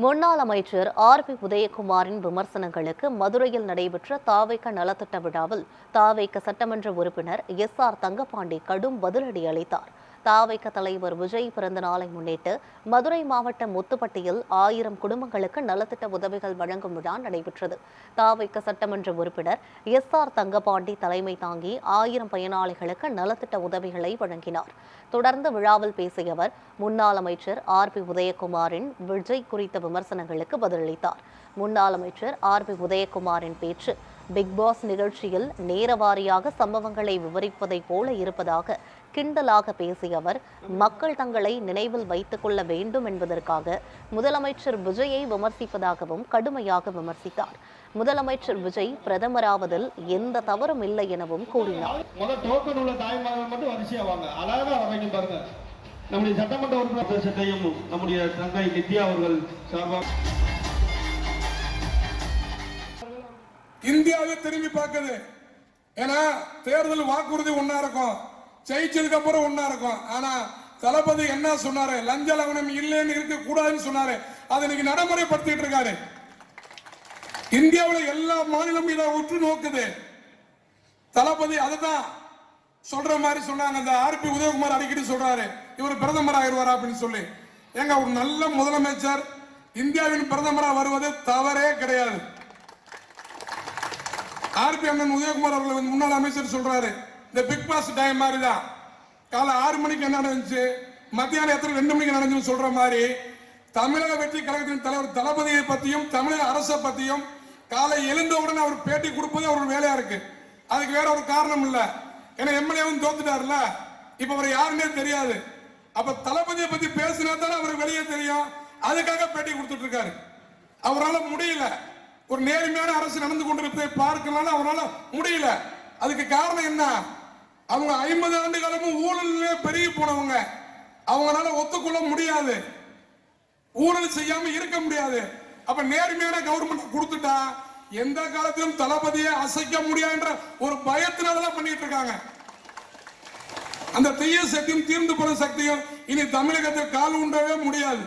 முன்னாள் அமைச்சர் ஆர்.பி. உதயகுமாரின் விமர்சனங்களுக்கு மதுரையில் நடைபெற்ற தாவேக நலத்திட்ட விழாவில் தாவேக சட்டமன்ற உறுப்பினர் எஸ்.ஆர். தங்கபாண்டி கடும் பதிலடி அளித்தார். தாவேக தலைவர் விஜய் பிறந்த நாளை முன்னிட்டு மதுரை மாவட்டம் முத்துப்பட்டியில் 1000 குடும்பங்களுக்கு நலத்திட்ட உதவிகள் வழங்கும் விழா நடைபெற்றது. தாவேக சட்டமன்ற உறுப்பினர் எஸ்.ஆர். தங்கபாண்டி தலைமை தாங்கி 1000 பயனாளிகளுக்கு நலத்திட்ட உதவிகளை வழங்கினார். தொடர்ந்து விழாவில் பேசிய அவர், முன்னாள் அமைச்சர் ஆர்.பி. உதயகுமாரின் விஜய் குறித்த விமர்சனங்களுக்கு பதிலளித்தார். முன்னாள் அமைச்சர் ஆர்.பி. உதயகுமாரின் பேச்சு பிக்பாஸ் நிகழ்ச்சியில் நேரவாரியாக சம்பவங்களை விவரிப்பதைப் போல இருப்பதாக கிண்டலாக பேசிய அவர், மக்கள் தங்களை நினைவில் வைத்துக் கொள்ள வேண்டும் என்பதற்காக முதலமைச்சர் விஜயை விமர்சிப்பதாகவும் கடுமையாக விமர்சித்தார். முதலமைச்சர் விஜய் பிரதமராவதில் எந்த தவறும் இல்லை எனவும் கூறினார். நம்முடைய சட்டமன்ற உறுப்பினர் நம்முடைய தங்கை நித்யா அவர்கள் சார்பாக இந்தியாவை திரும்பி பார்க்குது. ஏன்னா தேர்தல் வாக்குறுதி ஒன்னா இருக்கும், ஜெயிச்சதுக்கு அப்புறம் ஒன்னா இருக்கும். ஆனா தளபதி என்ன சொன்னாரு, லஞ்ச லவணம் இல்லைன்னு இருக்க கூடாதுன்னு சொன்னாரு. அதை இன்னைக்கு நடைமுறைப்படுத்திட்டு இருக்காரு. இந்தியாவில் எல்லா மாநிலமும் இதை உற்று நோக்குது. தளபதி அதுதான் சொல்ற மாதிரி சொன்னாங்க. இந்த ஆர்.பி. உதயகுமார் அடிக்கடி சொல்றாரு, இவர் பிரதமர் ஆயிடுவார் அப்படின்னு சொல்லி. எங்க ஒரு நல்ல முதலமைச்சர் இந்தியாவின் பிரதமராக வருவது தவறே கிடையாது. ஆர்.பி. அண்ணன் உதயகுமார் அவர்கள் முன்னாள் அமைச்சர் சொல்றாரு, இந்த பிக் பாஸ் டைம் மாதிரி தான். காலை 6 மணிக்கு என்ன நடந்துச்சு, மத்தியானம் எத்தனை 2 மணிக்கு நடந்துச்சு சொல்ற மாதிரி தமிழக வெற்றி கழகத்தின் தலைவர் தளபதியை பத்தியும் தமிழக அரசை பத்தியும் காலை எழுந்தவுடன் அவர் பேட்டி கொடுப்பது அவரோட வேலையா இருக்கு. அதுக்கு வேற ஒரு காரணம் இல்ல. ஏன்னா எம்எல்ஏவும் தோத்துட்டாருல, இப்ப அவர் யாருன்னே தெரியாது. அப்ப தளபதியை பத்தி பேசினா தானே அவருக்கு வெளியே தெரியும். அதுக்காக பேட்டி கொடுத்துட்டு இருக்காரு. அவரால் முடியல. ஒரு நேர்மையான அரசு நடந்து கொண்டிருப்பதை பார்க்கலாம் அவரால் முடியல. அதுக்கு காரணம் என்ன? அவங்க 50 ஆண்டு காலமும் ஊழலே பெருகி போனவங்க. அவங்களால ஒத்துக்கொள்ள முடியாது, ஊழல் செய்யாம இருக்க முடியாது. அப்ப நேர்மையான கவர்மெண்ட் கொடுத்துட்டா எந்த காலத்திலும் தளபதியை அசைக்க முடியாதுன்ற ஒரு பயத்தினாலதான் பண்ணிட்டு இருக்காங்க. அந்த தீய சக்தியும் தீர்ந்து போற சக்தியும் இனி தமிழகத்தில் கால் உண்டவே முடியாது.